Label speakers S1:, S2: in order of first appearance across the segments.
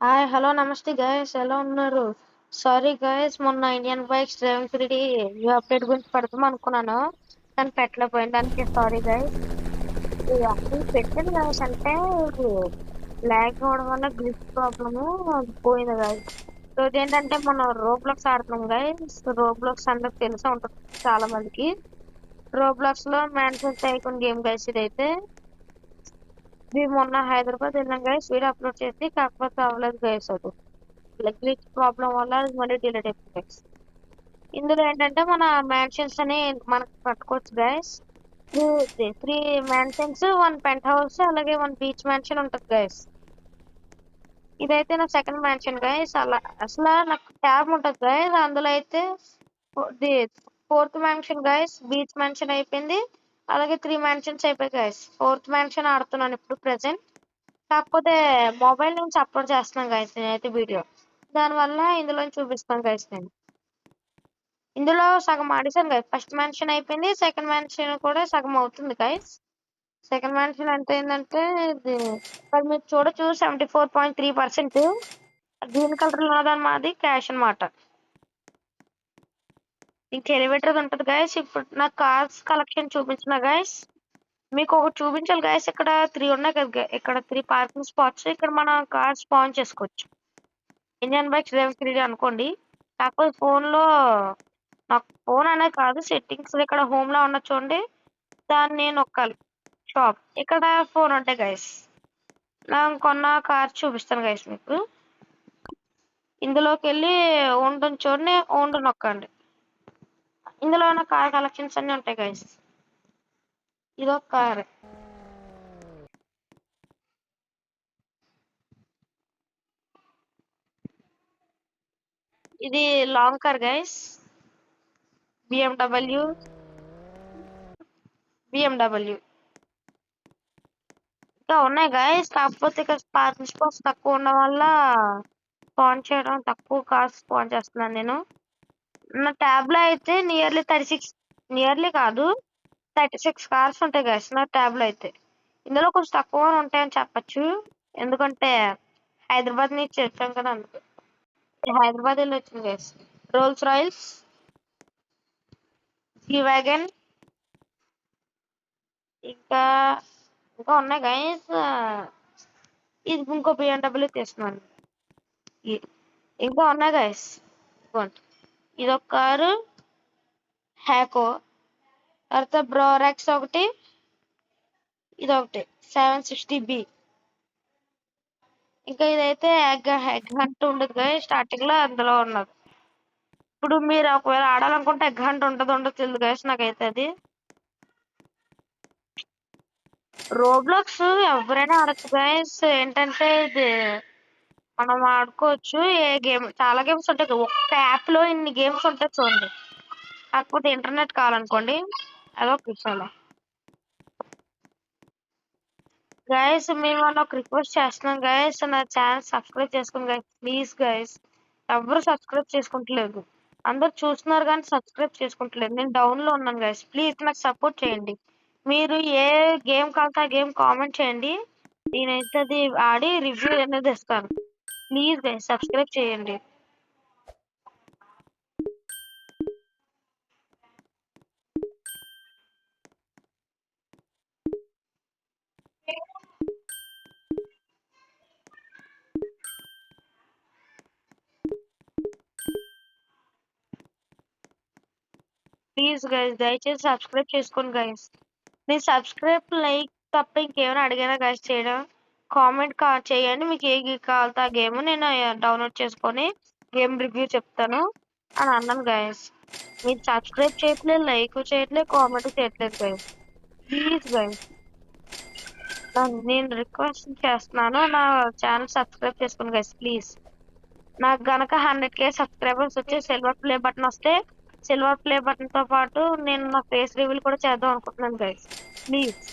S1: Hi! Hello! నమస్తే guys ఎలా ఉన్నారు? సారీ గైస్ మొన్న Indian bikes driving 3D new update గురించి పెడదాం అనుకున్నాను. కానీ పెట్టలేకపోయాను. దానికి సారీ గైస్. ఇది అసలు పెట్టాను గైస్ అంటే ఇది లాగ్ అవ్వడం వల్ల గ్లిచ్ ప్రాబ్లము పోయింది గైస్. సో ఇదేంటంటే మనం రోబ్లాక్స్ ఆడుతున్నాం గైస్. రోబ్లాక్స్ అందరికి తెలిసే ఉంటుంది చాలా మందికి. రోబ్లాక్స్ లో మ్యాన్షన్ టైకూన్ గేమ్ గైస్ ఇదైతే. మేము మొన్న హైదరాబాద్ వెళ్ళాం గైస్. వీడియో అప్లోడ్ చేసి కాకపోతే అవ్వలేదు గైస్ అది. గ్లిచ్ ప్రాబ్లం వల్ల అది మళ్ళీ డిలీట్ అయిపోయింది గైస్. ఇందులో ఏంటంటే మన మ్యాన్షన్స్ అని మనకు పట్టుకోవచ్చు guys. Three mansions, one penthouse, అలాగే వన్ బీచ్ మ్యాన్షన్ ఉంటుంది గైస్. ఇదైతే నా సెకండ్ మ్యాన్షన్ గైస్. అలా అసలు నాకు ట్యాబ్ ఉంటుంది గైస్. అందులో అయితే fourth mansion guys, beach mansion అయిపోయింది. అలాగే త్రీ మ్యాన్షన్స్ అయిపోయాయి గైస్. ఫోర్త్ మ్యాన్షన్ ఆడుతున్నాను ఇప్పుడు ప్రెసెంట్. కాకపోతే మొబైల్ నుంచి అప్లోడ్ చేస్తున్నాను గైస్ నేనైతే వీడియో. దానివల్ల ఇందులో చూపిస్తాను గైస్ నేను. ఇందులో సగం ఆడేసాను గైస్. ఫస్ట్ మ్యాన్షన్ అయిపోయింది. సెకండ్ మ్యాన్షన్ కూడా సగం అవుతుంది గైస్. సెకండ్ మ్యాన్షన్ ఎంత అయిందంటే ఇది ఇక్కడ మీరు చూడొచ్చు 74.3%. గ్రీన్ కలర్ లో ఉన్నదాని మాది క్యాష్ అన్నమాట. ఇంక ఎలివేటర్ ఉంటుంది గైస్. ఇప్పుడు నా కార్స్ కలెక్షన్ చూపించిన గైస్. మీకు ఒకటి చూపించాలి గైస్. ఇక్కడ 3 ఉన్నాయి కదా. ఇక్కడ 3 పార్కింగ్ స్పాట్స్. ఇక్కడ మనం కార్ స్పాన్ చేసుకోవచ్చు. ఇండియన్ బైక్స్ డ్రైవింగ్ 3D అనుకోండి. కాకపోతే ఫోన్ లో నాకు ఫోన్ అనేది కాదు, సెట్టింగ్స్ ఇక్కడ హోమ్ లో ఉన్న చూడండి, దాన్ని నొక్కాలి. షాప్ ఇక్కడ ఫోన్ ఉంటాయి గైస్. నేను కొన్న కార్ చూపిస్తాను గైస్ మీకు. ఇందులోకి వెళ్ళి ఓన్ చూడండి, ఓన్ నొక్కండి. ఇందులో ఉన్న కార్ కలెక్షన్స్ అన్ని ఉంటాయి గైస్. ఇదొక కార్. ఇది లాంగ్ కార్ గైస్. బిఎండబ్ల్యూ. ఇంకా ఉన్నాయి గైస్. కాకపోతే ఇక్కడ పార్కింగ్ స్పాట్స్ తక్కువ ఉండడం వల్ల స్పాన్ చేయడం తక్కువ కార్స్ స్పాన్ చేస్తున్నాను నేను. నా ట్యాబ్ లో అయితే నియర్లీ కాదు 36 కార్స్ ఉంటాయి గైస్ నా ట్యాబ్ లో అయితే. ఇందులో కొంచెం తక్కువ ఉంటాయని చెప్పచ్చు. ఎందుకంటే హైదరాబాద్ నుంచి వచ్చాం కదా, అందుకు. హైదరాబాద్ వెళ్ళి వచ్చింది guys. Rolls Royce, G wagon, ఇంకా ఇంకా ఉన్నాయి గైస్. ఇది ఇంకో బిఎండబ్ల్యూ తీస్తున్నాను. ఇంకా ఉన్నాయి గైస్. ఇదొక కారు హ్యాకో. తర్వాత బ్రోరాక్స్ ఒకటి, ఇదొకటి 760B. ఇంకా ఇదైతే ఎగ్ హంట్ ఉండదు కదా స్టార్టింగ్ లో, అందులో ఉన్నది. ఇప్పుడు మీరు ఒకవేళ ఆడాలనుకుంటే ఎగ్ హంట్ ఉండదు తెలియదు గైస్ నాకైతే. అది రోబ్లాక్స్ ఎవరైనా ఆడచ్చు గైస్. ఏంటంటే ఇది మనం ఆడుకోవచ్చు ఏ గేమ్. చాలా గేమ్స్ ఉంటాయి. ఒక్క యాప్ లో ఇన్ని గేమ్స్ ఉంటాయి చూడండి. కాకపోతే ఇంటర్నెట్ కావాలనుకోండి, అదొక విషయం. గైస్ మేము ఒక రిక్వెస్ట్ చేస్తున్నాం గైస్. నా ఛానల్ సబ్స్క్రైబ్ చేసుకోండి గైస్ ప్లీజ్ గైస్. ఎవరు సబ్స్క్రైబ్ చేసుకుంటలేదు. అందరు చూస్తున్నారు కానీ సబ్స్క్రైబ్ చేసుకుంటలేదు. నేను డౌన్ లో ఉన్నాను గైస్. ప్లీజ్ నాకు సపోర్ట్ చేయండి. మీరు ఏ గేమ్ కావాలంటే ఆ గేమ్ కామెంట్ చేయండి. నేనైతే అది ఆడి రివ్యూ అనేది ఇస్తాను. ప్లీజ్ గైస్ సబ్స్క్రైబ్ చేయండి. ప్లీజ్ గైస్ దయచేసి సబ్స్క్రైబ్ చేసుకోండి గైస్. నేను సబ్స్క్రైబ్ లైక్ తప్ప ఇంకేమైనా అడిగానా గైస్ చేయడం. కామెంట్ చేయండి. మీకు ఏ గేమ్ కావాలంటే ఆ గేమ్ నేను డౌన్లోడ్ చేసుకొని గేమ్ రివ్యూ చెప్తాను అని అన్నాను గైస్. మీరు సబ్స్క్రైబ్ చేయట్లేదు, లైక్ చేయట్లేదు, కామెంట్ చేయట్లేదు గైస్. ప్లీజ్ గైస్ నేను రిక్వెస్ట్ చేస్తున్నాను. నా ఛానల్ సబ్స్క్రైబ్ చేసుకోండి గైస్ ప్లీజ్. నాకు గనక 100K సబ్స్క్రైబర్స్ వచ్చి సిల్వర్ ప్లే బటన్ వస్తే, సిల్వర్ ప్లే బటన్ తో పాటు నేను నా ఫేస్ రివీల్ కూడా చేద్దాం అనుకుంటున్నాను గైస్ ప్లీజ్.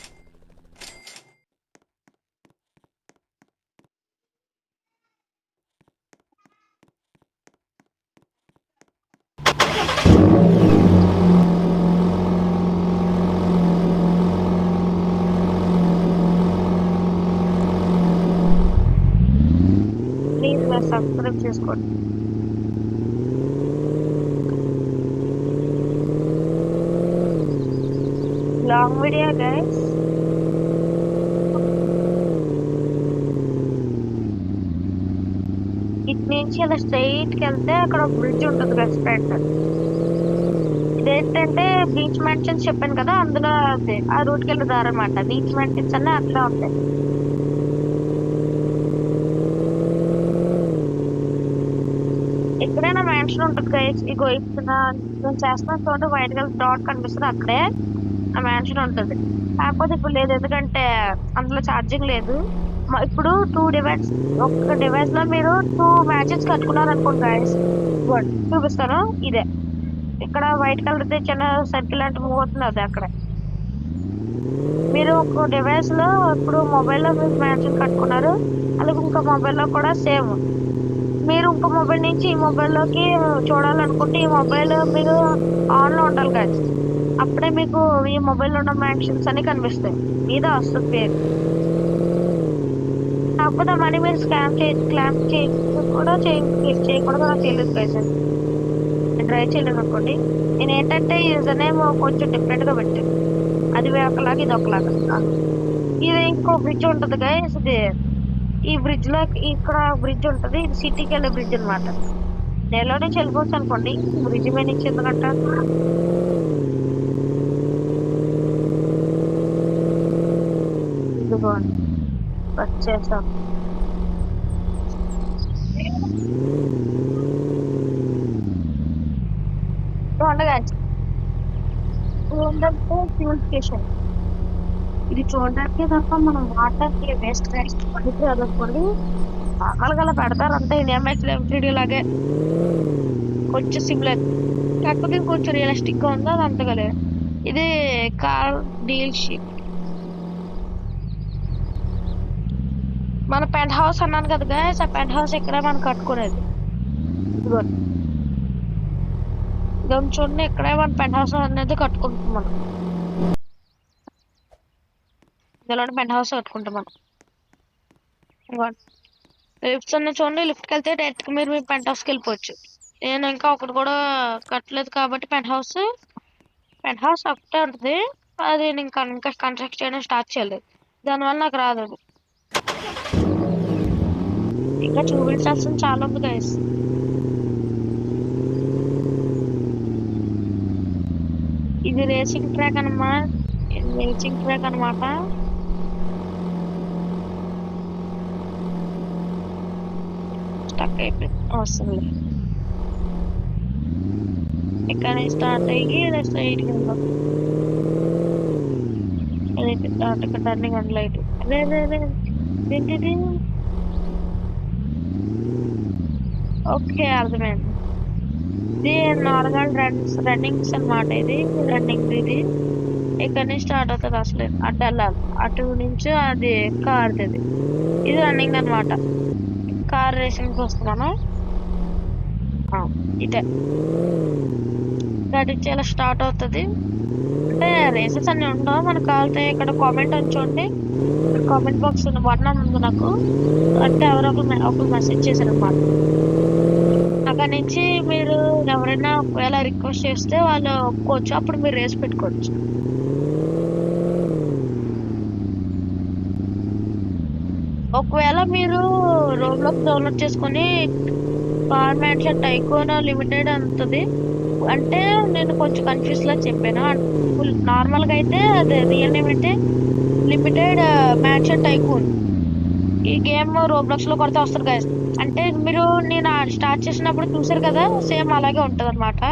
S1: సబ్స్క్రైబ్ చేసుకోండి. Long video guys. ఇటు నుంచి ఇలా స్ట్రైట్ కి వెళ్తే అక్కడ బ్రిడ్జ్ ఉంటుంది గైస్ ఫ్రంట్. ఇదేంటంటే బీచ్ మెన్షన్స్ చెప్పాను కదా, అందులో అదే ఆ రూట్కి వెళ్ళే దారి అనమాట. బీచ్ మెన్షన్స్ అన్నీ అట్లా ఉంటాయి. ఎక్కడైనా మ్యాన్షన్ ఉంటుంది గైస్. ఇగో ఇక్కడ నేను చేస్తున్నా చూడండి, వైట్ కలర్ డాట్ కనిపిస్తుంది, అక్కడే ఆ మ్యాన్షన్ ఉంటుంది. కాకపోతే ఇప్పుడు లేదు, ఎందుకంటే అందులో ఛార్జింగ్ లేదు. ఇప్పుడు ఒక డివైస్ లో మీరు 2 మ్యాచెస్ కట్టుకున్నారు అనుకోండి గైస్. చూపిస్తాను, ఇదే ఇక్కడ వైట్ కలర్ చిన్న సర్కిల్ అంటే మూవ్ అవుతుంది, అదే అక్కడ. మీరు ఒక డివైస్ లో ఇప్పుడు మొబైల్లో మీరు మ్యాన్షన్ కట్టుకున్నారు, అలాగే ఇంకో మొబైల్లో కూడా సేమ్. మీరు ఇంకో మొబైల్ నుంచి ఈ మొబైల్లోకి చూడాలనుకుంటే ఈ మొబైల్ మీరు ఆన్ లో ఉండాలి కదా, అప్పుడే మీకు ఈ మొబైల్ ఉన్న మ్యాన్షన్స్ అని కనిపిస్తాయి, మీద వస్తుంది పేరు. కాకపోతే మనీ మీరు క్లామ్ కూడా చేయకూడదు, నాకు తెలియదు కదా, నేను ట్రై చేయలేదు అనుకోండి. నేను ఏంటంటే యూజర్ నేమ్ కొంచెం డిఫరెంట్ గా పెట్టాను, అది ఒకలాగా ఇది ఒకలాగా. ఇది ఇంకో బ్రిడ్జ్ ఉంటుంది గైస్. ఇది ఈ బ్రిడ్జ్ లో ఇక్కడ బ్రిడ్జ్ ఉంటుంది, ఇది సిటీకి వెళ్ళే బ్రిడ్జ్ అనమాట. నెలలో నుంచి వెళ్ళిపోవచ్చు అనుకోండి, బ్రిడ్జ్ మీద నుంచి ఎందుకంట. ఇదిగోండి వచ్చేసాం. ఫ్యూల్ స్టేషన్ ఇది చూడడానికి తప్ప మనం వాటర్ కి వేస్ట్ పనికి అనుకోండి, గల పెడతారు అంతే. ఎంఎక్స్ M3D లాగే కొంచెం సిమిలర్, కాకపోతే కొంచెం రియలిస్టిక్ గా ఉంది, అది అంతగా లేదు. ఇది కార్ డీలర్షిప్. మన పెంట్ హౌస్ అన్నాను కదా గైస్, ఆ పెంట్ హౌస్ ఇక్కడ మనం కట్టుకునేది. ఇదిగోండి చూడండి, ఇక్కడే మన పెంట్ హౌస్ అనేది కట్టుకుంటాం మనం. ఇందులోనే పెంట్ హౌస్ కట్టుకుంటాం మనం. లిఫ్ట్స్ అన్నీ చూడండి, లిఫ్ట్కి వెళ్తే డైరెక్ట్ మీరు మీ పెంట్ హౌస్కి వెళ్ళిపోవచ్చు. నేను ఇంకా ఒకటి కూడా కట్టలేదు కాబట్టి పెంట్ హౌస్ ఒకటే ఉంటుంది, అది నేను ఇంకా కన్స్ట్రక్ట్ చేయడం స్టార్ట్ చేయలేదు, దానివల్ల నాకు రాదు. ఇంకా చూపించాల్సింది చాలా ఉంది గైస్. ఇది రేసింగ్ ట్రాక్ అనమాట, స్టక్ అయిపోయింది వస్తుంది. ఇక్కడ స్టార్ట్ అయ్యి స్ట్రైట్ గా వెళ్దాం. అదైతే టర్నింగ్ అండ్ లైట్. అదే ఏంటిది? ఓకే అర్థమైంది, ఇది నార్మల్ రన్నింగ్స్ అనమాట. ఇది రన్నింగ్, ఇది ఇక్కడ నుంచి స్టార్ట్ అవుతుంది. అసలు అటు వెళ్ళాలి, అటు నుంచి అది కార్ది, ఇది రన్నింగ్ అనమాట. కార్ రేసింగ్ వస్తున్నాను, ఇదే గడిచి ఇలా స్టార్ట్ అవుతుంది. అంటే రేసెస్ అన్ని ఉండవు, మనకు కావాలితే ఇక్కడ కామెంట్ ఉంచండి. కామెంట్ బాక్స్ 1 అని ఉంది నాకు, అంటే ఎవరో ఒకరు మెసేజ్ చేశారు అనమాట. అక్కడ నుంచి మీరు ఎవరైనా ఒకవేళ రిక్వెస్ట్ చేస్తే వాళ్ళు ఒప్పుకోవచ్చు, అప్పుడు మీరు రేస్ పెట్టుకోవచ్చు. ఒకవేళ మీరు రోబ్లాక్స్ డౌన్లోడ్ చేసుకొని కార్ మ్యాన్షన్ టైకోన్ లిమిటెడ్ అంతది అంటే, నేను కొంచెం కన్ఫ్యూజ్ లా చెప్పాను. నార్మల్గా అయితే అది రియల్ నేమ్ అయితే లిమిటెడ్ మ్యాన్షన్ టైకోన్. ఈ గేమ్ రోబ్లాక్స్ లో కొడితే వస్తుంది గైస్. అంటే మీరు నేను స్టార్ట్ చేసినప్పుడు చూసారు కదా, సేమ్ అలాగే ఉంటది అనమాట.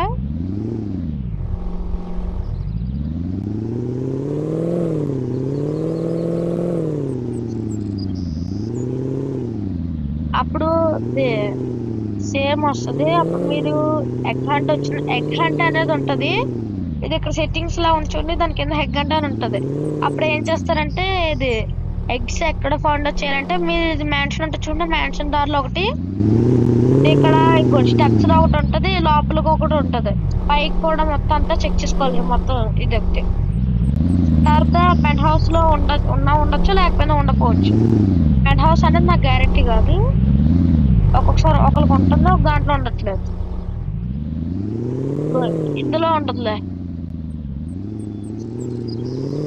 S1: అప్పుడు సేమ్ వస్తుంది. అప్పుడు మీరు ఎగ్ హంట్ అనేది ఉంటది, ఇది ఇక్కడ సెట్టింగ్స్ లా ఉంచండి, దాని కింద హెగ్ హంట్ అని ఉంటది. అప్పుడు ఏం చేస్తారంటే, ఇది ఎగ్స్ ఎక్కడ ఫౌండ్ చేయాలంటే, మీరు ఇది మ్యాన్షన్ ఉంటుంది చూడండి, మ్యాన్షన్ దారిలో ఒకటి, ఇక్కడ ఇంకో స్టెప్స్ లో ఒకటి ఉంటది, లోపలికి ఒకటి ఉంటది, పైకి కూడా మొత్తం అంతా చెక్ చేసుకోవాలి మొత్తం. ఇది ఒకటి తర్వాత పెంట్ హౌస్ లో ఉండొచ్చు, లేకపోయినా ఉండకపోవచ్చు. పెంట్ హౌస్ అనేది నాకు గ్యారెంటీ కాదు. ఒక్కొక్కసారి ఒకరికి ఉంటుంది, ఒక దాంట్లో ఉండట్లేదు. ఇదిగో ఇందులో ఉంటుందిలే.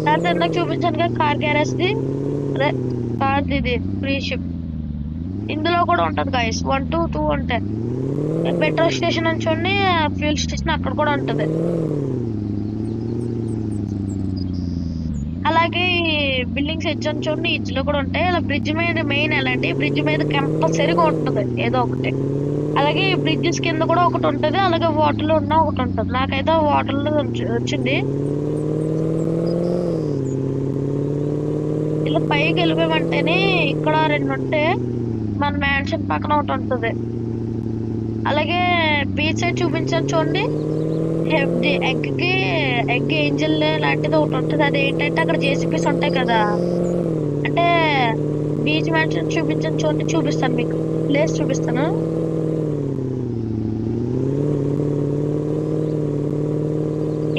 S1: తర్వాత ఇందాక చూపించాను కదా కార్ గ్యారేజ్ ది, అదే కార్ ఇది ఫ్రీ షిప్. ఇందులో కూడా ఉంటది గైస్, 1 to 2 ఉంటాయి. పెట్రోల్ స్టేషన్ అని చూడండి, ఫ్యూల్ స్టేషన్ అక్కడ కూడా ఉంటది. అలాగే బిల్డింగ్స్ ఎడ్జ్ అని చూడండి, ఎడ్జ్ లో కూడా ఉంటాయి. అలా బ్రిడ్జ్ మీద మెయిన్ ఎలాంటి బ్రిడ్జ్ మీద కంపల్సరీగా ఉంటది ఏదో ఒకటి. అలాగే బ్రిడ్జెస్ కింద కూడా ఒకటి ఉంటది, అలాగే వాటర్ లో ఉన్న ఒకటి ఉంటది. నాకైతే వాటర్ లో వచ్చింది. ఇలా పైకి వెళ్ళిపోయామంటేనే ఇక్కడ 2 ఉంటాయి. మన మ్యాన్షన్ పక్కన ఒకటి ఉంటది. అలాగే బీచ్ సైడ్ చూపించాను చూడండి, ఎగ్ కి ఎగ్ ఏంజల్ లాంటిది ఒకటి ఉంటది. అది ఏంటంటే అక్కడ జేసీపీస్ ఉంటాయి కదా, అంటే బీచ్ మ్యాన్షన్ చూపించాను చూడండి, చూపిస్తాను మీకు ప్లేస్ చూపిస్తాను.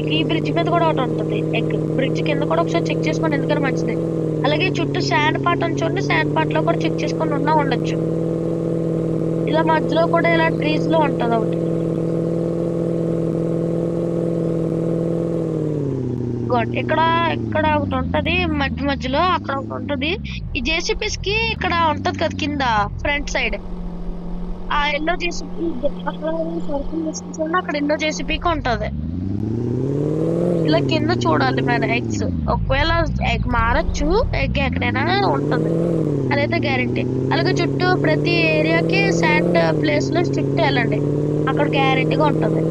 S1: ఇక ఈ బ్రిడ్జ్ మీద కూడా ఒకటి ఉంటుంది ఎగ్. బ్రిడ్జ్ కింద కూడా ఒకసారి చెక్ చేసుకొని, ఎందుకని మంచిది. అలాగే చుట్టూ శాండ్ పార్ట్ అని చూడండి, శాండ్ పార్ట్ లో కూడా చెక్ చేసుకొని ఉన్నా ఉండొచ్చు. ఇలా మధ్యలో కూడా ఇలా ట్రీస్ లో ఉంటది ఒకటి. ఇక్కడ ఇక్కడ ఒకటి ఉంటది మధ్య మధ్యలో, అక్కడ ఒకటి ఉంటది. ఈ జేసీపీస్ కి ఇక్కడ ఉంటది కదా కింద ఫ్రంట్ సైడ్, ఆ ఎల్లో జేసీపీ సర్కిల్ వేసుకుని అక్కడ ఎల్లో జేసీపీకి ఉంటది. ఇలా కింద చూడాలి మన ఎగ్స్. ఒకవేళ ఎగ్ మారచ్చు, ఎగ్ ఎక్కడైనా ఉంటది, అదైతే గ్యారెంటీ. అలాగే చుట్టూ ప్రతి ఏరియాకి శాండ్ ప్లేస్ లో చుట్టూ వెళ్ళండి, అక్కడ గ్యారెంటీగా ఉంటది.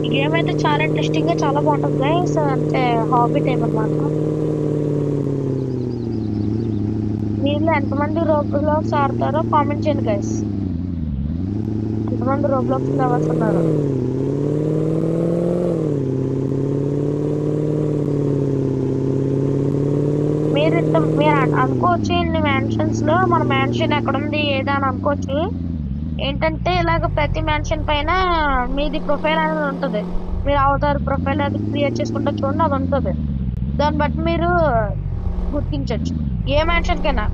S1: ఈ గేమ్ అయితే చాలా ఇంట్రెస్టింగ్ గా చాలా బాగుంటుంది గైస్, అంటే హాబీ టైప్ అన్నమాట. మీలో ఎంతమంది రోబ్లాక్స్ ఆడతారో కామెంట్ చేయండి గైస్. ఎంతమంది రోబ్లాక్స్ లవర్స్ ఉన్నారు? మీరు అనుకోవచ్చు ఇన్ని మ్యాన్షన్స్ లో మన మ్యాన్షన్ ఎక్కడుంది ఏదా అని అనుకోవచ్చు. ఏంటంటే ఇలాగ ప్రతి మ్యాన్షన్ పైన మీది ప్రొఫైల్ అనేది ఉంటది. మీరు అవతార్ ప్రొఫైల్ అది క్రియేట్ చేసుకుంటే చూడండి, అది ఉంటది. దాన్ని బట్టి మీరు గుర్తించవచ్చు ఏ మ్యాన్షన్ కైనా.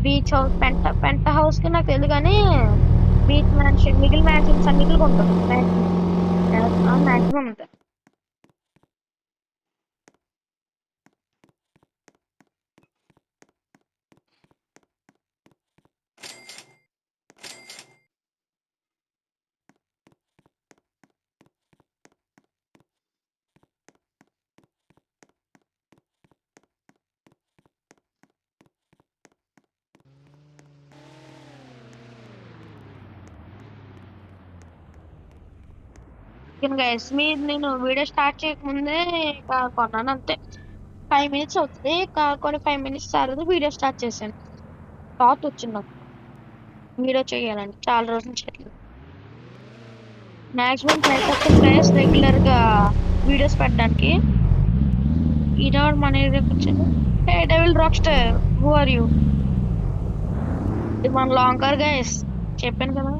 S1: బీచ్ హౌస్, పెంట హౌస్ కి నాకు తెలియదు కానీ, బీచ్ మ్యాన్షన్ మిగిలిన మ్యాన్షన్స్ అన్నిటికి ఉంటుంది మాక్సిమం ఉంటుంది. గైస్ మీరు నేను వీడియో స్టార్ట్ చేయకముందే ఇక కొన్నాను అంతే. 5 minutes అవుతుంది, కొన్ని 5 minutes తర్వాత వీడియో స్టార్ట్ చేశాను. థాట్ వచ్చింది నాకు వీడియో చేయాలని, చాలా రోజులు చేయలేదు. మాక్సిమం ట్రై చేస్తాను గైస్ రెగ్యులర్ గా వీడియోస్ పెట్టడానికి. ఈరోజు మన ఏరియాకి వచ్చింది. Hey devil rock star, who are you? ఇది మన లాంగ్ కార్ గైస్, చెప్పాను కదా.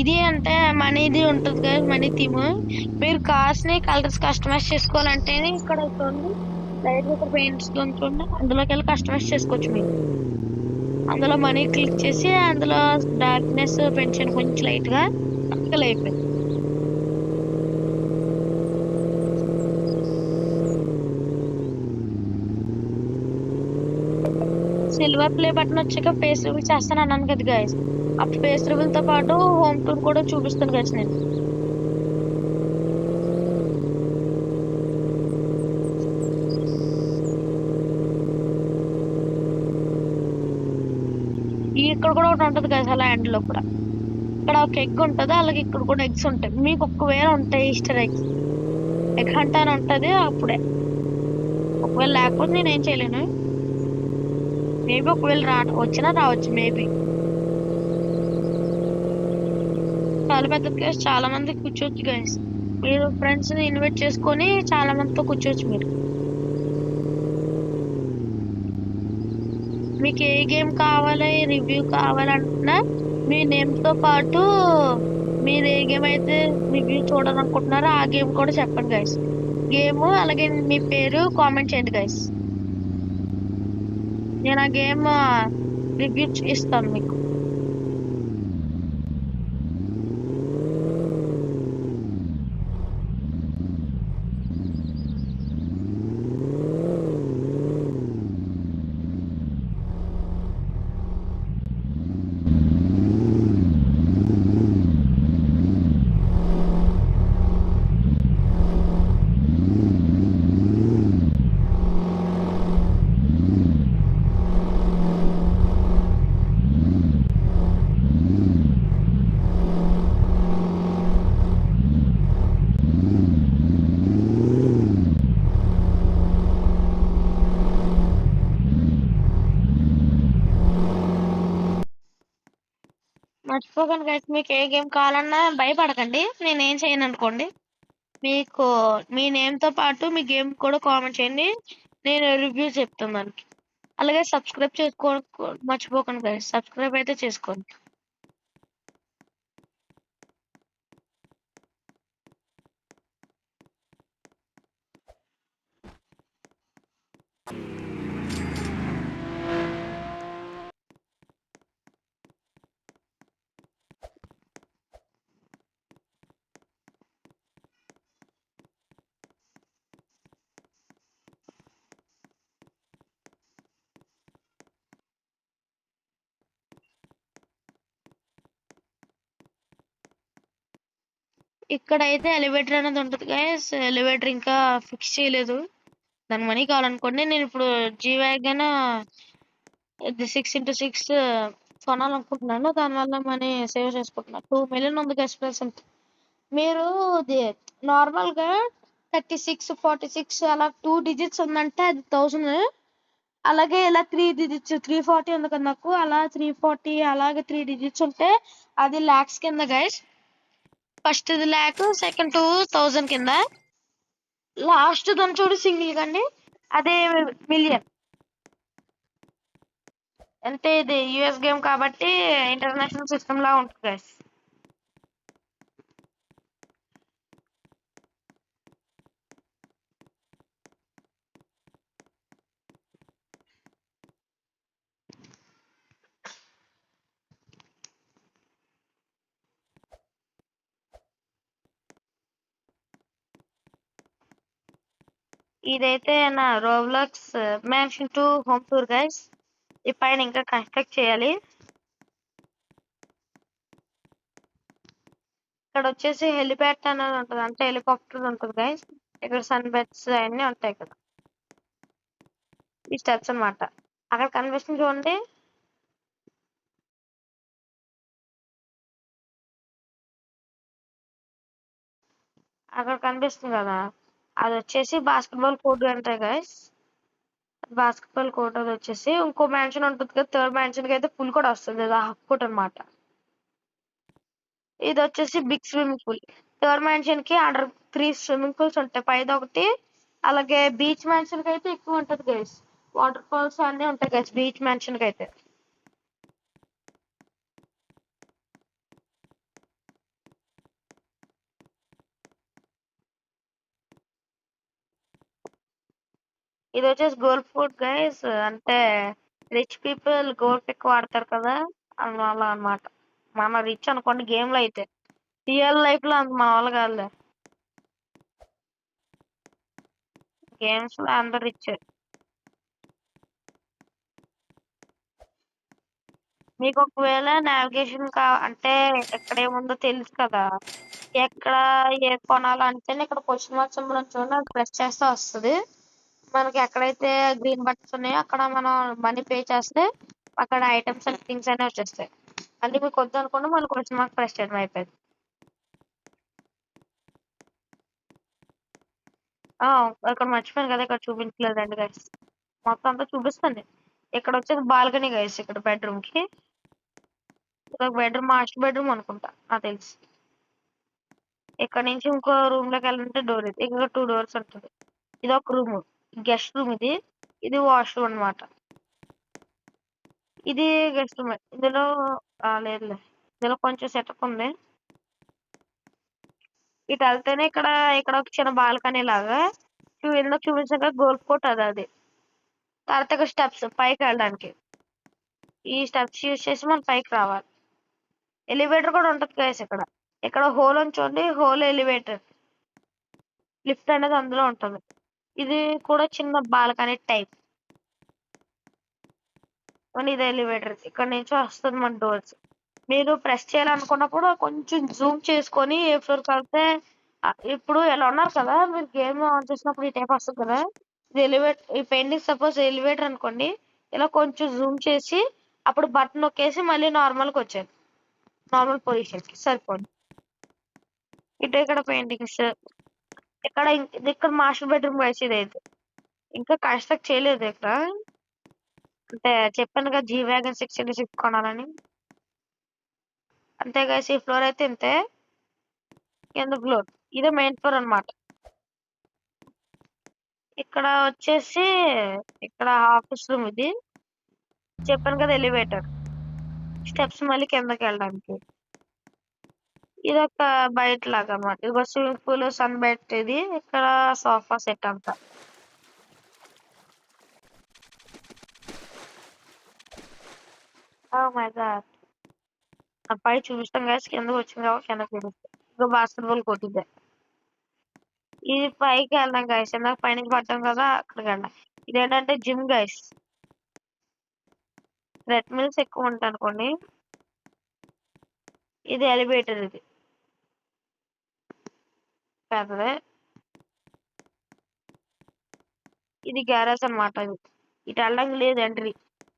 S1: ఇది అంటే మనీది ఉంటుంది కదా, మనీ థీమ్. మీరు కార్స్ ని కలర్స్ కస్టమైజ్ చేసుకోవాలంటే ఇక్కడ చూడండి, లైట్ ఒక పెయింట్స్ చూడండి, అందులోకి వెళ్ళి కస్టమైజ్ చేసుకోవచ్చు మీరు. అందులో మనీ క్లిక్ చేసి అందులో డార్క్నెస్ పెంచాను కొంచెం లైట్ గా, అక్కడ అయిపోయింది. సిల్వర్ ప్లే బటన్ వచ్చాక ఫేస్ రివీల్ చేస్తాను అన్నాను కదా గైస్, ఆ ఫేస్ రివీల్ తో పాటు హోమ్ టూర్ కూడా చూపిస్తాను గైస్ నేను. ఇక్కడ కూడా ఒకటి ఉంటది గైస్, అలా ఎండ్ లో కూడా ఇక్కడ ఒక ఎగ్ ఉంటది, అలాగే ఇక్కడ కూడా ఎగ్స్ ఉంటాయి. మీకు ఒకవేళ ఉంటాయి ఈస్టర్ ఎగ్స్, ఎగ్ హంట్ అని ఉంటది అప్పుడే. ఒకవేళ లేకపోతే నేనేం చేయలేను. మేబీ ఒకవేళ వచ్చినా రావచ్చు మేబీ. చాలా పెద్ద ప్లేస్, చాలా మంది కూర్చోవచ్చు గైస్. మీరు ఫ్రెండ్స్ ని ఇన్వైట్ చేసుకొని చాలా మందితో కూర్చోవచ్చు మీరు. మీకు ఏ గేమ్ కావాలి రివ్యూ కావాలన్నా మీ నేమ్ తో పాటు మీరు ఏ గేమ్ అయితే రివ్యూ చూడాలనుకుంటున్నారో ఆ గేమ్ కూడా చెప్పండి గైస్. గేమ్ అలాగే మీ పేరు కామెంట్ చేయండి గైస్. నేను ఆ గేమ్ రివ్యూ ఇస్తాను మీకు. మర్చిపోకండి గైస్, మీకు ఏ గేమ్ కావాలన్నా భయపడకండి, నేనేం చేయను అనుకోండి. మీకు మీ నేమ్ తో పాటు మీ గేమ్ కూడా కామెంట్ చేయండి, నేను రివ్యూ చెప్తాను దానికి. అలాగే సబ్స్క్రైబ్ చేసుకో మర్చిపోకండి గైస్, సబ్స్క్రైబ్ అయితే చేసుకోండి. ఇక్కడైతే ఎలివేటర్ అనేది ఉంటుంది గైస్. ఎలివేటర్ ఇంకా ఫిక్స్ చేయలేదు. దాని మనీ కావాలనుకోండి. నేను ఇప్పుడు జీ వ్యాగన్ 6x6 కొనాలనుకుంటున్నాను. దానివల్ల మనీ సేవ్ చేసుకుంటున్నాను. 2 million ఉంది గైస్ ప్రెసెంట్. మీరు నార్మల్ గా 36 46 అలా 2 digits ఉందంటే అది 1000. అలాగే ఇలా 3 digits 340 ఉంది కదా నాకు, అలా 340 అలాగే 3 digits ఉంటే అది lakhs కింద గైస్. ఫస్ట్ ఇది lakh, సెకండ్ 2000 కింద, లాస్ట్ దాని చూడు సింగిల్ కండి, అదే మిలియన్. అంటే ఇది యుఎస్ గేమ్ కాబట్టి ఇంటర్నేషనల్ సిస్టమ్ లా ఉంటుంది గైస్. ఇదైతే నా Roblox mansion 2 home tour guys. ఈ పైన ఇంకా కన్స్ట్రక్ట్ చేయాలి. ఇక్కడ వచ్చేసి హెలిప్యాడ్ అనేది ఉంటుంది, అంటే హెలికాప్టర్ ఉంటుంది గైస్. ఇక్కడ సన్ బెడ్స్ అన్నీ ఉంటాయి ఇక్కడ. ఈ స్టెప్స్ అన్నమాట. అక్కడ కనిపిస్తుంది చూడండి, అక్కడ కనిపిస్తుంది కదా, అది వచ్చేసి బాస్కెట్బాల్ కోర్ట్ అంటే గైస్. బాస్కెట్బాల్ కోర్ట్ అది వచ్చేసి ఇంకో మ్యాన్షన్ ఉంటుంది కదా, థర్డ్ మ్యాన్షన్ కి అయితే పూల్ కూడా వస్తుంది, అది హాఫ్ కోర్ట్ అనమాట. ఇది వచ్చేసి big swimming pool. Third mansion కి అండర్ 3 స్విమ్మింగ్ పూల్స్ ఉంటాయి, పైది ఒకటి. అలాగే బీచ్ మ్యాన్షన్ కి అయితే ఎక్కువ ఉంటది గైస్, వాటర్ ఫాల్స్ అన్ని ఉంటాయి గైస్ బీచ్ మ్యాన్షన్ కి అయితే. ఇది వచ్చేసి గోల్ఫ్ కోర్ట్ గైస్, అంటే రిచ్ పీపుల్ గోల్ఫ్ ఎక్కువ ఆడతారు కదా, అలా అన్నమాట. మన రిచ్ అనుకోండి గేమ్ లో అయితే, రియల్ లైఫ్ లో అంత మన వాళ్ళు కాదులే. గేమ్స్ లో అందరు రిచ్. మీకు ఒకవేళ నావిగేషన్ అంటే ఎక్కడ ఏముందో తెలుసు కదా, ఎక్కడ ఏ కొనాలంటే ఇక్కడ క్వశ్చన్ మార్క్ సింబల్ ఉంది చూడండి, అది ప్రెస్ చేస్తే వస్తుంది. మనకి ఎక్కడైతే గ్రీన్ బటన్స్ ఉన్నాయో అక్కడ మనం మనీ పే చేస్తే అక్కడ ఐటమ్స్ అండ్ థింగ్స్ అన్ని వచ్చేస్తాయి. మళ్ళీ మీకు వద్దు అనుకోండి, మళ్ళీ క్వశ్చన్ మార్క్ ప్రెస్ చేయడం అయిపోయింది. ఇక్కడ మర్చిపోయాను కదా, ఇక్కడ చూపించలేదండి గైస్, మొత్తం అంతా చూపిస్తుంది. ఇక్కడ వచ్చేసి బాల్కనీ గైస్, ఇక్కడ బెడ్రూమ్ కి. ఇక్కడ బెడ్రూమ్ మాస్టర్ బెడ్రూమ్ అనుకుంటా నాకు తెలిసి. ఇక్కడ నుంచి ఇంకో రూమ్ లోకి వెళ్ళాలంటే డోర్, ఇది ఇక్కడ 2 doors ఉంటుంది. ఇది ఒక రూమ్, గెస్ట్ రూమ్ ఇది. ఇది వాష్రూమ్ అన్నమాట. ఇది గెస్ట్ రూమ్. ఇందులో లేదులే, ఇందులో కొంచెం సెటప్ ఉంది. ఇటు వెళ్తేనే ఇక్కడ ఇక్కడ ఒక చిన్న బాల్కనీ లాగా ఇందాక చూపించాక గోల్ఫ్ కోర్ట్ అది. తర్వాత ఇక్కడ స్టెప్స్ పైకి వెళ్ళడానికి. ఈ స్టెప్స్ యూజ్ చేసి మనం పైకి రావాలి. ఎలివేటర్ కూడా ఉంటది గైస్ ఇక్కడ. ఇక్కడ హోల్ ఉంచండి, హోల్ ఎలివేటర్. లిఫ్ట్ అనేది అందులో ఉంటుంది. ఇది కూడా చిన్న బాల్కనీ టైప్. ఇది ఎలివేటర్. ఇక్కడ నుంచి వస్తుంది మన డోర్స్. మీరు ప్రెస్ చేయాలనుకున్నప్పుడు కొంచెం జూమ్ చేసుకొని ఏ ఫ్లోర్ కలిపితే ఇప్పుడు ఎలా ఉన్నారు కదా, మీరు గేమ్ ఆన్ చేసినప్పుడు ఈ టైప్ వస్తుంది కదా. ఇది ఎలివేటర్. ఈ పెయింటింగ్ సపోజ్ ఎలివేటర్ అనుకోండి, ఇలా కొంచెం జూమ్ చేసి అప్పుడు బటన్ నొక్కేసి మళ్ళీ నార్మల్కి వచ్చేది, నార్మల్ పొజిషన్ కి సరిపోదు. ఇటు ఇక్కడ పెయింటింగ్స్. ఇక్కడ ఇక్కడ మాస్టర్ బెడ్రూమ్ వేసి ఇదైతే ఇంకా కన్స్ట్రక్ట్ చేయలేదు ఇక్కడ. అంటే చెప్పాను కదా జీ వ్యాగన్ 6x6 కొనాలని. అంతే guys, ఈ ఫ్లోర్ అయితే ఇంతే. కింద ఫ్లోర్ ఇదే మెయిన్ ఫ్లోర్ అన్నమాట. ఇక్కడ వచ్చేసి ఇక్కడ ఆఫీస్ రూమ్. ఇది చెప్పాను కదా ఎలివేటర్. స్టెప్స్ మళ్ళీ కిందకి వెళ్ళడానికి. ఇది ఒక బయట లాగా అన్నమాట. ఇది స్విమ్మింగ్ పూల్, సన్ బెడ్. ఇది ఇక్కడ సోఫా సెట్ అంతా. Oh my God. పై చూపిస్తాం guys, కిందకి వచ్చింది కాబట్టి కిందకి చూపిస్తాం. ఇంకో బాస్కెట్బాల్ కోర్ట్ ఇదే. ఇది పైకి వెళ్దాం గైస్. ఇందాక పైనకి పడ్డాం కదా, అక్కడికి వెళ్ళాం. ఇదేంటంటే జిమ్ గైస్. ట్రెడ్మిల్స్ ఎక్కువ ఉంటాయి అనుకోండి. ఇది ఎలివేటర్. ఇది పెద్దదే. ఇది గ్యారేజ్ అన్నమాట. ఇది ఇటు వెళ్ళడానికి లేదు ఎంట్రీ.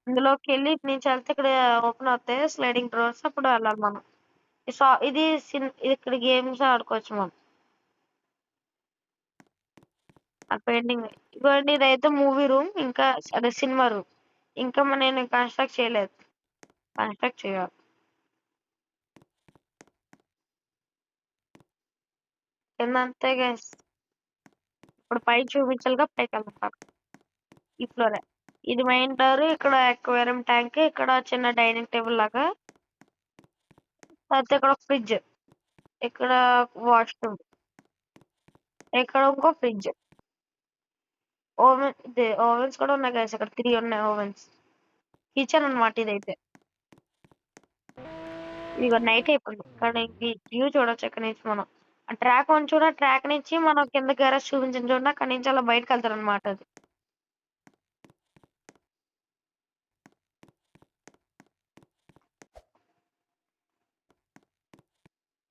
S1: ఇందులోకి వెళ్ళి ఇటు నుంచి వెళ్తే ఇక్కడ ఓపెన్ అవుతాయి స్లైడింగ్ డోర్స్. అప్పుడు వెళ్ళాలి మనం. ఇది ఇక్కడ గేమ్స్ ఆడుకోవచ్చు మనం. ఆ పెయింటింగ్ ఇదిగోండి. ఇదైతే మూవీ రూమ్, ఇంకా అదే సినిమా రూమ్. ఇంకా నేను కన్స్ట్రక్ట్ చేయలేదు, కన్స్ట్రక్ట్ చేయాలి. కింద అంతే గైస్. ఇప్పుడు పై చూపించాలిగా, పైకి వెళ్తాం. ఈ ఫ్లోరే. ఇది మెయిన్ డోర్. ఇక్కడ అక్వేరియం ట్యాంక్. ఇక్కడ చిన్న డైనింగ్ టేబుల్ లాగా. తర్వాత ఇక్కడ ఒక ఫ్రిడ్జ్. ఇక్కడ వాష్రూమ్. ఇక్కడ ఇంకో ఫ్రిడ్జ్. ఓవెన్. ఇది ఓవెన్స్ కూడా ఉన్నాయి గైస్. ఇక్కడ 3 ఉన్నాయి ఓవెన్స్. కిచెన్ అన్నమాట ఇదైతే. ఇదిగో నైట్ అయిపోయింది. ఇక్కడ వ్యూ చూడొచ్చు ఇక్కడ నుంచి మనం. ఆ ట్రాక్ వన్ చూడ, ట్రాక్ నుంచి మనం కింద గ్యారేజ్ చూపించిన చూడండి, అక్కడ నుంచి అలా బయటకు వెళ్తారు అనమాట. అది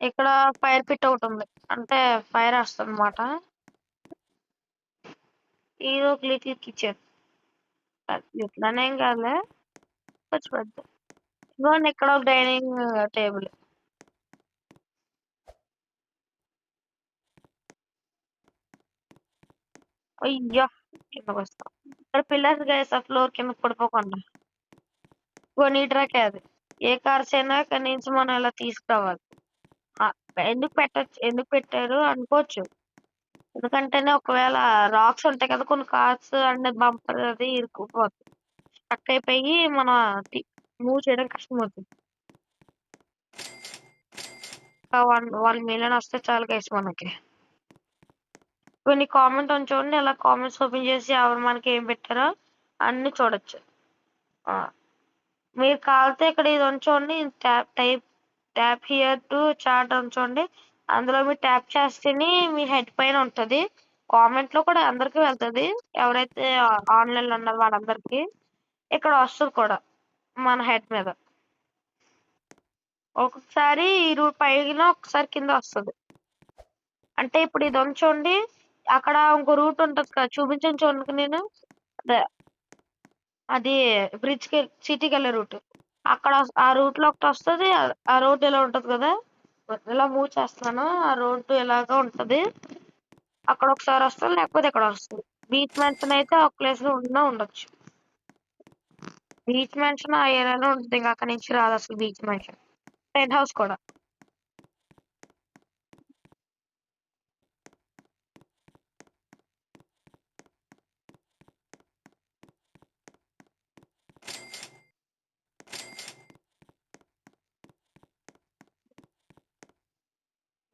S1: ఇక్కడ ఫైర్ పిట్ ఒకటి ఉంది, అంటే ఫైర్ వస్తుంది అనమాట. ఇది ఒక లిటిల్ కిచెన్. ఇట్లానేం కాదులే, కొంచెం పెద్ద. ఇదిగోండి ఇక్కడ ఒక డైనింగ్ టేబుల్. అయ్యా, కిందకు వస్తాం. ఇక్కడ పిల్లర్స్ గైస్, ఆ ఫ్లోర్ కింద పడిపోకుండా. కొన్ని ట్రాక్ అది. ఏ కార్స్ అయినా ఇక్కడి నుంచి మనం ఇలా తీసుకురావాలి. ఆ, ఎందుకు పెట్టారు అనుకోవచ్చు. ఎందుకంటేనే ఒకవేళ రాక్స్ ఉంటాయి కదా, కొన్ని కార్స్ అండ్ బంపర్ అది ఇరుక్కుపోతుంది. స్టక్ అయిపోయి మన మూవ్ చేయడం కష్టం అవుతుంది. 1 మిలియన్ వస్తే చాలు గైస్ మనకి. కొన్ని కామెంట్ చూడండి, అలా కామెంట్స్ ఓపెన్ చేసి ఎవరు మనకి ఏం పెట్టారో అన్ని చూడొచ్చు. మీరు కావాలితే ఇక్కడ ఇది ఉంచండి. ట్యాప్ హియర్ టు చాట్ ఉంచండి. అందులో మీరు ట్యాప్ చేస్తేనే మీ హెడ్ పైన ఉంటది. కామెంట్ లో కూడా అందరికి వెళ్తుంది, ఎవరైతే ఆన్లైన్ లో ఉన్నారో వాళ్ళందరికి. ఇక్కడ వస్తుంది కూడా మన హెడ్ మీద. ఒక్కొక్కసారి ఈ రూట్ పైన, ఒకసారి కింద వస్తుంది. అంటే ఇప్పుడు ఇది ఉంచండి, అక్కడ ఇంకో రూట్ ఉంటుంది కదా, చూపించండి చూడండి. నేను అది బ్రిడ్జ్ కి సిటీకి వెళ్ళే రూట్. అక్కడ ఆ రూట్ లో ఒకటి వస్తుంది. ఆ రోడ్ ఇలా ఉంటది కదా, ఇలా మూవ్ చేస్తున్నాను. ఆ రోడ్డు ఇలాగా ఉంటది. అక్కడ ఒకసారి వస్తుంది, లేకపోతే ఇక్కడ వస్తుంది. బీచ్ మ్యాన్షన్ అయితే ఒక ప్లేస్ లో ఉండొచ్చు. బీచ్ మ్యాన్షన్ ఆ ఏరియాలో ఉంటుంది, ఇంకా అక్కడి నుంచి రాదు అసలు బీచ్ మ్యాన్షన్. పెంట్ హౌస్ కూడా.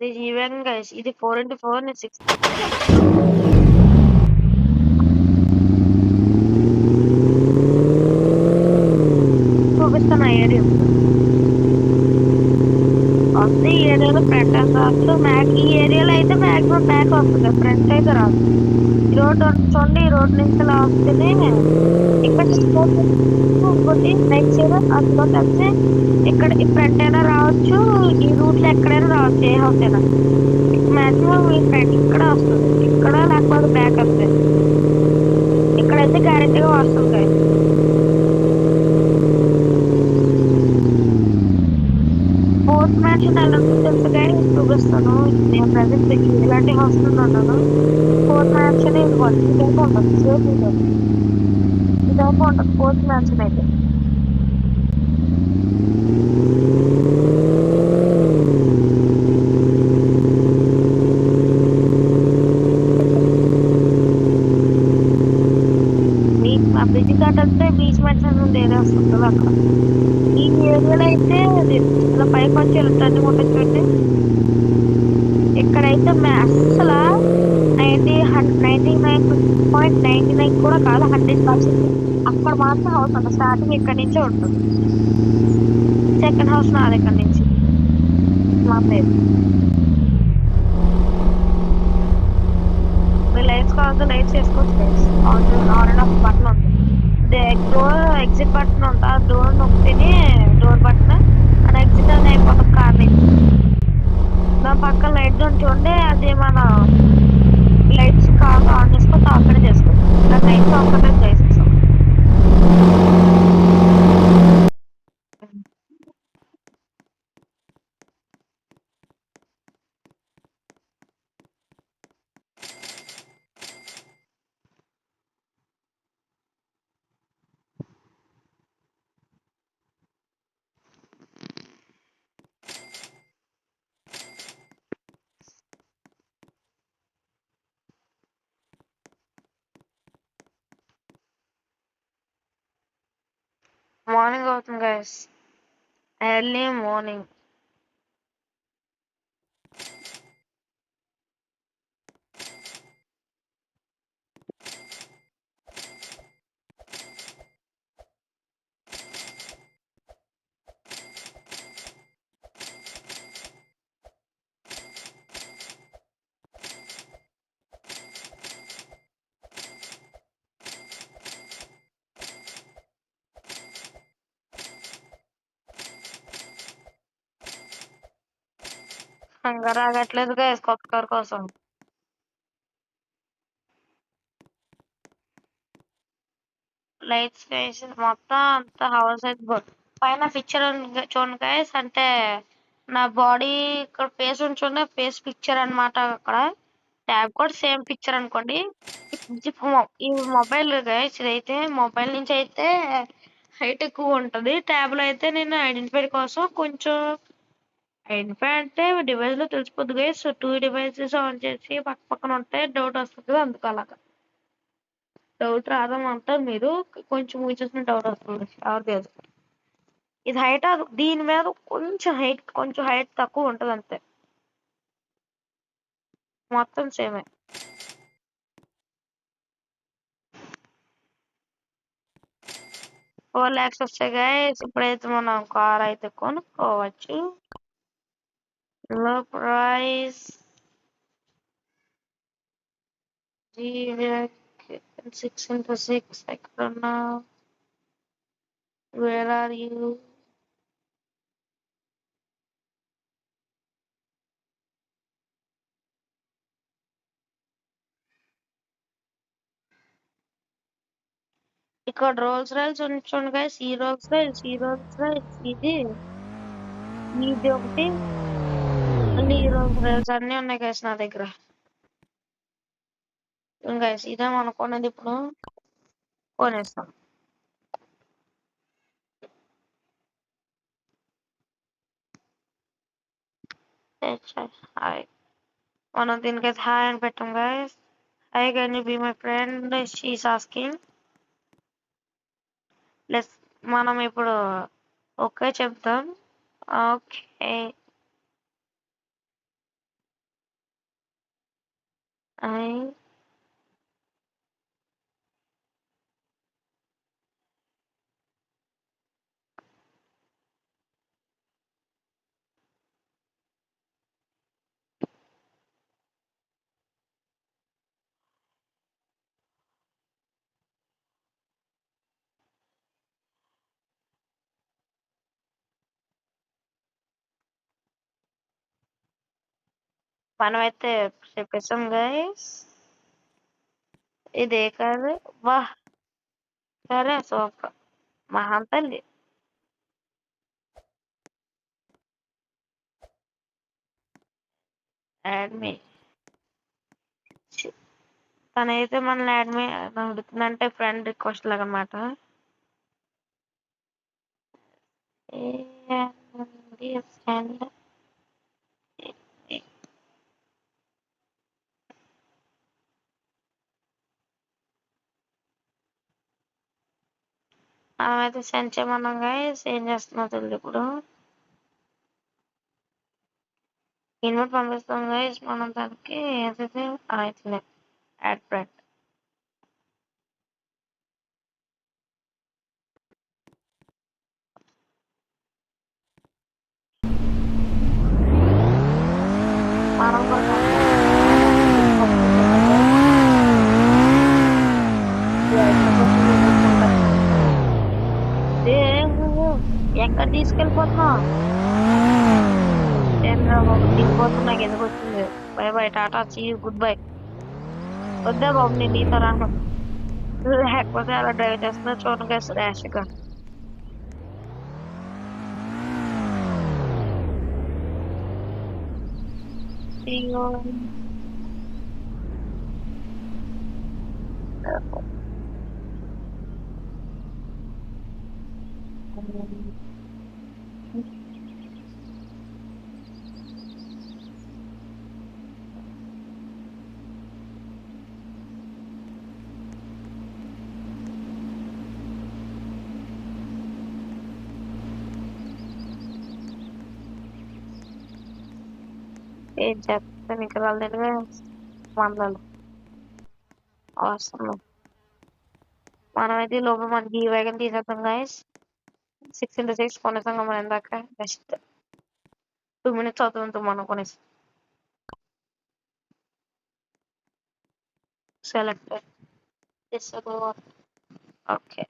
S1: ఇది ఈవెన్ గైస్, ఇది 4x4 6. చూపిస్తున్న ఏరియా వస్తే ఈ ఏరియాలో ఫ్రంట్ రావచ్చు. ఈ ఏరియాలో అయితే మాక్సిమం బ్యాక్ వస్తుంది, ఫ్రంట్ అయితే రాదు. ఈ రోడ్ చూడండి, ఈ రోడ్ నుంచి అలా వస్తేనే ఇక్కడ ఇంకోటి రైట్ సైడ్ అందులో కలిసి ఇక్కడ ఈ ఫ్రంట్ అయినా రావచ్చు, ఈ రూట్ లో ఎక్కడైనా రావచ్చు, ఏ హౌస్ అయినా. మాక్సిమం ఈ ఫ్రంట్ ఇక్కడ వస్తుంది, ఇక్కడ లేకపోతే బ్యాక్ అంతే. ఇక్కడైతే గ్యారెంటీగా వస్తుంది. ఫోర్త్ మ్యాన్షన్ ఎలా తెలుసు గైస్, చూపిస్తాను. నేను ప్రజెంట్ ఇలాంటి హాస్టల్ ఉన్నాను. ఫోర్త్ మ్యాన్షన్ ఇదిగోండి, ఇదైతే ఉంటుంది, సేమ్ ఇదైతే ఉంటుంది ఫోర్త్ మ్యాన్షన్ అయితే. ఆ బ్రిడ్జ్ దాటంటే బీచ్ మ్యాన్షన్ ఉంది ఏరియా వస్తుంది కదా అక్కడ. ఈ ఏరియాలో అయితే ఇలా పైకి వచ్చి ఇలా టర్నింగ్ ఉంటుంది చూడండి. ఇక్కడైతే అసలు 99.99 కూడా కాదు, 100%. అక్కడ మాత్రం హౌస్ ఉంటుంది, స్టార్టింగ్ ఇక్కడ నుంచే ఉంటుంది. సెకండ్ హౌస్ నాది ఇక్కడ నుంచి మా పేరు. మీ లైట్స్ కావాలి, లైట్స్ వేసుకోవచ్చు. ఆన్ అండ్ ఆఫ్ బటన్ ఉంది. డోర్ ఎగ్జిట్ బటన్ ఉంటుంది, ఆ డోర్ నొక్కితేనే డోర్ బటన్ అది ఎగ్జిట్ అని అయిపోతుంది కార్ నుంచి. దాని పక్కన లైట్ ఉంది చూడండి, అది మన లైట్స్ కార్ ఆన్ చేసుకొని అక్కడే చేసుకోవచ్చు. దాని లైట్స్ ఒక్కటే చేసేస్తాం. మార్నింగ్ అవుతుంది గైస్, ఎర్లీ మార్నింగ్. ఇంకా రాగట్లేదు గైస్ కొత్త కార్ కోసం. లైట్స్ గైస్ మొత్తం అంత హౌస్ అయితే పైన పిక్చర్ చూడండి గైస్, అంటే నా బాడీ ఇక్కడ ఫేస్ ఉంచుండే ఫేస్ పిక్చర్ అనమాట. అక్కడ ట్యాబ్ కూడా సేమ్ పిక్చర్ అనుకోండి. ఈ మొబైల్ గైస్, ఇదైతే మొబైల్ నుంచి అయితే హైట్ ఎక్కువ ఉంటుంది. ట్యాబ్ లో అయితే నేను ఐడెంటిఫై కోసం కొంచెం, ఐడెంటిఫై అంటే డివైస్ లో తెలిసిపోద్ది గైస్. 2 డివైసెస్ ఆన్ చేసి పక్క పక్కన ఉంటే డౌట్ వస్తుంది కదా, అందుకు అలాగా. డౌట్ రాదమంటే మీరు కొంచెం చూసిన డౌట్ వస్తుంది ఎవరికి లేదు. ఇది హైట్, దీని మీద కొంచెం హైట్ తక్కువ ఉంటుంది అంతే, మొత్తం సేమే. 4 lakhs వస్తాయి గైస్. ఇప్పుడైతే మనం కార్ అయితే కొనుక్కోవచ్చు. లో ప్రైస్ 6x6. ఎక్కడున్నా, వేర్ ఆర్ యూ? ఇక్కడ రోల్స్ రైల్స్ ఉంచండి గైస్. ఈ రోల్స్ రైల్స్ ఇది ఒకటి, మళ్ళీ ఈ రోల్స్ రైల్స్ అన్ని ఉన్నాయి గైస్ నా దగ్గర. గైస్ ఇదే అనుకున్నది, ఇప్పుడు కొనేస్తాం. హాయ్, మనం దీనికైతే హాయ్ అని పెట్టాం guys. Hi can you be my friend, she's asking. లెస్ మనం ఇప్పుడు ఓకే చెప్తాం. ఓకే అయి మనమైతే చెప్పేసాం గైస్. ఇదే కాదు. వాహ్! సరే సూపర్. మహాన్ తల్లి. యాడ్మి తనైతే మనల్ని యాడ్మి అడుగుతుందంటే ఫ్రెండ్ రిక్వెస్ట్ లాగా అనమాట. ఫ్రెండ్ మనమైతే సెండ్ చేయమన్నాం గైస్. ఏం చేస్తున్నావు తెలియదు ఇప్పుడు. ఇన్వైట్ పంపిస్తాం గైస్ మనం దానికి. ఏదైతే అవుతుంది యాడ్ ఫ్రెండ్. మనం కూడా ఎక్కడ తీసుకెళ్ళిపోతున్నావు? దిగిపోతున్నా. నాకు ఎందుకు వచ్చింది. Bye bye, tata, see you, good bye. వద్దా బాబు, నేను నీతో రాను. లేకపోతే అలా డ్రైవ్ చేస్తున్నా చూడండి గైస్ ర్యాష్ గా. ఏం చేస్తాను ఇంకా రాలేదు మందలు అవసరం. మనమైతే ఈ లోపల మనకి ఈ వేగం తీసేద్దాం గైస్. 6x6 కొనేసాం కదా మనం ఇందాక. జస్ట్ 2 minutes అవుతుంది మనం కొనేసి. Select okay.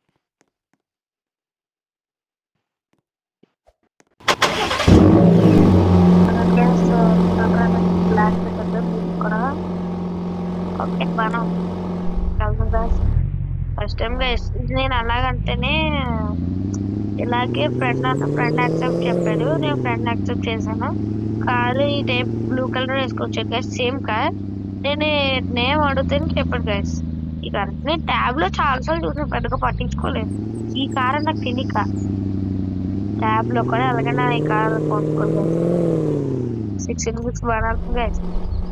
S1: బ్లాక్ పెట్టద్దు మీకు కూడా. ఓకే మనం వెళ్దాం గైస్. ఫస్ట్ టైం గైస్ నేను అలాగంటేనే ఇలాగే ఫ్రెండ్ యాక్సెప్ట్ చెప్పాడు. నేను ఫ్రెండ్ యాక్సెప్ట్ చేశాను. కారు ఈ టైప్ బ్లూ కలర్ వేసుకొచ్చాడు గైస్. Same car. నేను నేమ్ అడుగుతాను చెప్పాడు గైస్. ఈ కార్ నేను ట్యాబ్ లో చాలా సార్లు చూసాను, పెద్దగా పట్టించుకోలేదు. ఈ కార్ అని నాకు తెలియక ట్యాబ్ లో కూడా అలాగైనా ఈ కార్ కొనుక్కోలేదు. 6x6 బాగా గైస్.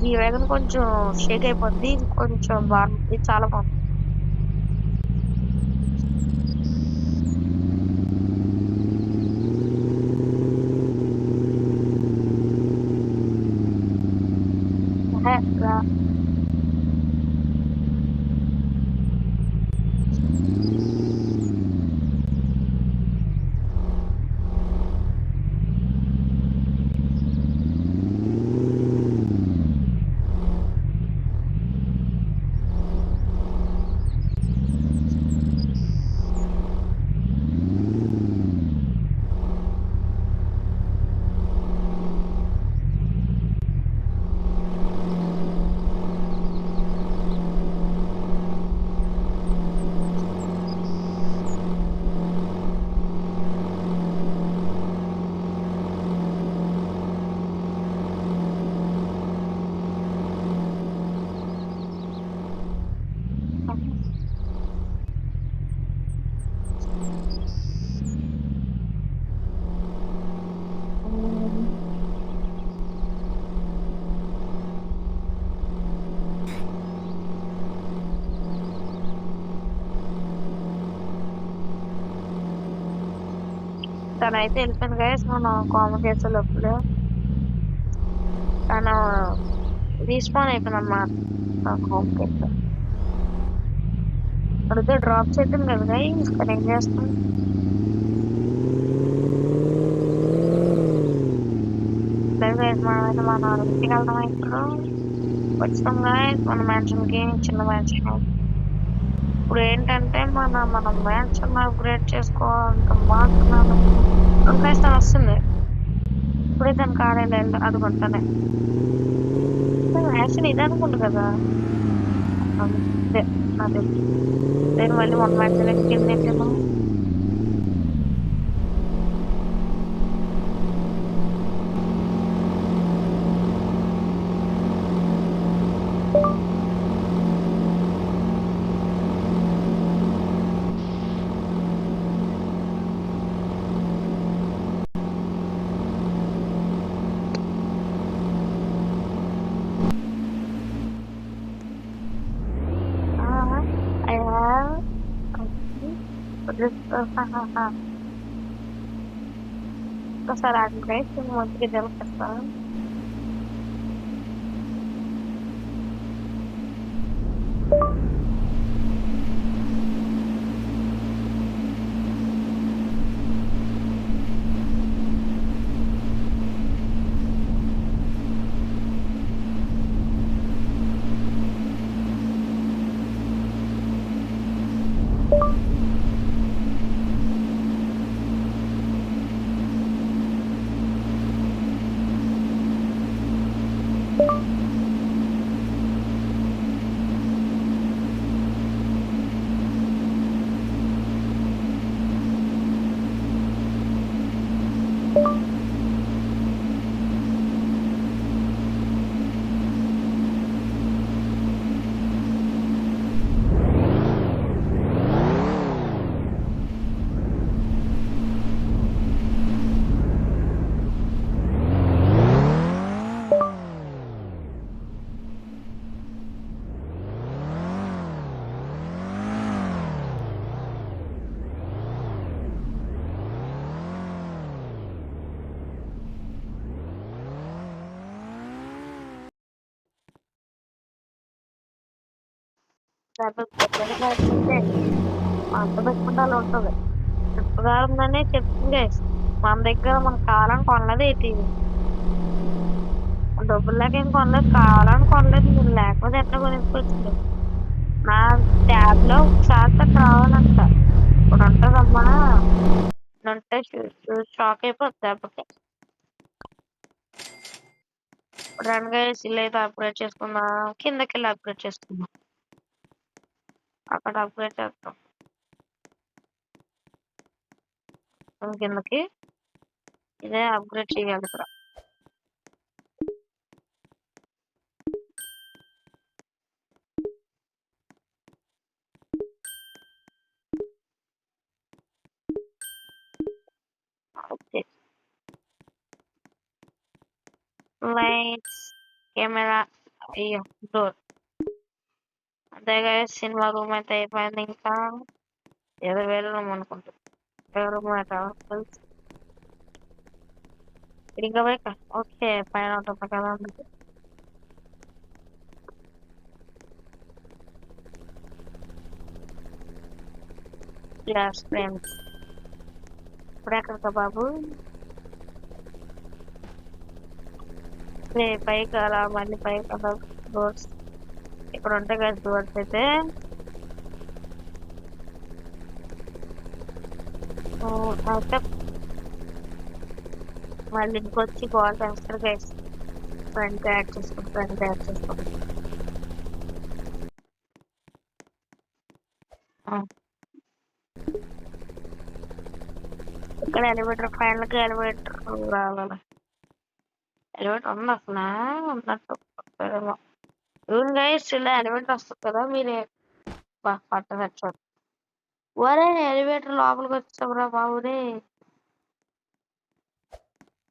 S1: ఈ వేగం కొంచెం షేక్ అయిపోద్ది. ఇది కొంచెం బాగుంది. ఇది చాలా బాగుంది. తనైతే వెళ్ళిపోయింది గైస్. మనం కామెంట్ చేసే లోపల తను రీస్పాన్ అయిపోయింది అన్నమాట. హోమ్ కిట్ అడితే డ్రాప్ చేద్దాం కదా గైస్ కానీ ఏం చేస్తాం లేదు guys, మనమైతే మన ఇంటికి వెళ్దాం ఇప్పుడు వచ్చాం గైస్ మన మ్యాన్షన్ కి చిన్న మ్యాన్షన్ ఇప్పుడు ఏంటంటే మనం మ్యాన్షన్ అప్గ్రేడ్ చేసుకోవాలంత మాత్రం గైస్ తను వస్తుంది ఇప్పుడే తను కాలేదు అది కొంటానే మ్యాన్షన్ ఇది అనుకుంటు కదా అంతే నాకు నేను మళ్ళీ మన మ్యాన్షన్ కింద ఏంటేమో అయ్యా ఒకసారి ఆగి గైస్ నేను మంచిగా జరుగుతాను అంత పెట్టుకుంటే అలా ఉంటుంది చెప్పుదారుందనే చెప్తుంది గైస్ మన దగ్గర మనం కావాలని కొనలేదు ఏంటి డబ్బులు లేక ఏం కొనలేదు కావాలని కొనలేదు మీరు లేకపోతే ఎట్లా కొనుక్కొచ్చింది నా ట్యాబ్ లో ఒకసారి అక్కడ రావాలంట ఇప్పుడు ఉంటుందమ్మా ఉంటే షాక్ అయిపోతుంది దెబ్బకి ఇప్పుడు రన్ గైస్ ఇల్లు అయితే అప్గ్రేడ్ చేసుకుందాం కిందకి వెళ్ళి అప్గ్రేడ్ చేసుకుందాం అక్కడ అప్గ్రేడ్ చేస్తాం కిందకి ఇదే అప్గ్రేడ్ చేయాలి ఇక్కడ ఓకే లైట్స్ కెమెరా అయ్యో డోర్ అదే సినిమా రూమ్ అయితే అయిపోయింది ఇంకా ఏదో వేరే రూమ్ అనుకుంటుంది వేరే రూమ్ అయితే ఇంకా పోయి ఓకే పైన ఉంటుంది కదా అందుకే గ్లాస్ ఫ్రేమ్స్ ఇప్పుడు ఎక్కడ బాబు పైకి అలా మళ్ళీ పైకి అలా డోర్స్ ఇక్కడ ఉంటాయి కదా డోర్స్ అయితే అయితే మళ్ళీ ఇంకొచ్చి బాల్ వేస్తారు గైస్ ఫ్రంట్ యాడ్ చేసుకోండి ఇక్కడ ఎలివేటర్ ఫైనల్గా ఎలివేటర్ రావాలి ఎలివేటర్ ఉంది అసలు ఉన్నట్టు ఇవన్ గైస్ ఇలా ఎలివేటర్ వస్తుంది కదా మీరే పట్టదచ్చు ఒరే ఎలివేటర్ లోపలికి వచ్చావురా బాబురే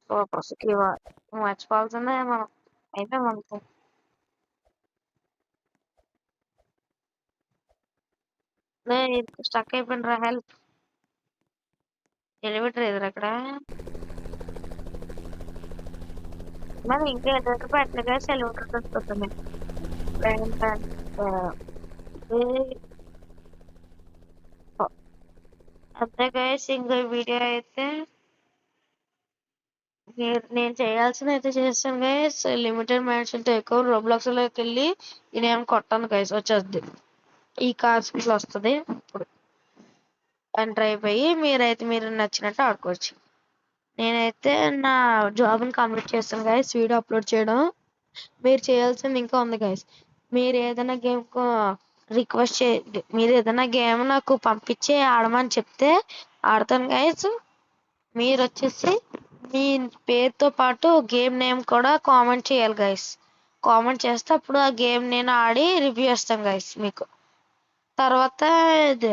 S1: సూపర్ సుఖీవా మర్చిపోవాల్సిందే మనం అయితే మనకు స్టక్ అయిపోయినరా హెల్ప్ ఎలివేటర్ ఎదురు అక్కడ మరి ఇంకా ఎలివేటర్ పెట్టలేగా ఎలివేటర్ వస్తుంది ఏంటంటే ఇది అంతే గైస్. ఇంకా వీడియో అయితే నేను చేయాల్సింది అయితే చేస్తాను గైస్. లిమిటెడ్ మ్యాన్షన్ ఎక్కువ రోబ్లాక్స్ లోకి వెళ్ళి నేనేం కొట్టాను గైస్, వచ్చేద్ది ఈ కార్స్ ఇట్లా వస్తుంది. ఇప్పుడు ఎంటర్ అయిపోయి మీరు నచ్చినట్టు ఆడుకోవచ్చు. నేనైతే నా జాబ్ని కంప్లీట్ చేస్తాను గైస్. వీడియో అప్లోడ్ చేయడం మీరు చేయాల్సింది ఇంకా ఉంది గైస్. మీరు ఏదైనా గేమ్ రిక్వెస్ట్ మీరు ఏదైనా గేమ్ నాకు పంపించి ఆడమని చెప్తే ఆడతాను గైస్. మీరు వచ్చేసి మీ పేరుతో పాటు గేమ్ నేమ్ కూడా కామెంట్ చేయాలి గైస్. కామెంట్ చేస్తే అప్పుడు ఆ గేమ్ నేను ఆడి రివ్యూ ఇస్తాను గైస్ మీకు. తర్వాత ఇది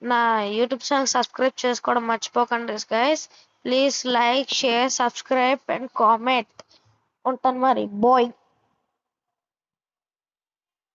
S1: నా యూట్యూబ్ ఛానల్ సబ్స్క్రైబ్ చేసుకోవడం మర్చిపోకండి guys. Please like, share, subscribe and comment. ఉంటాను మరి, బాయ్.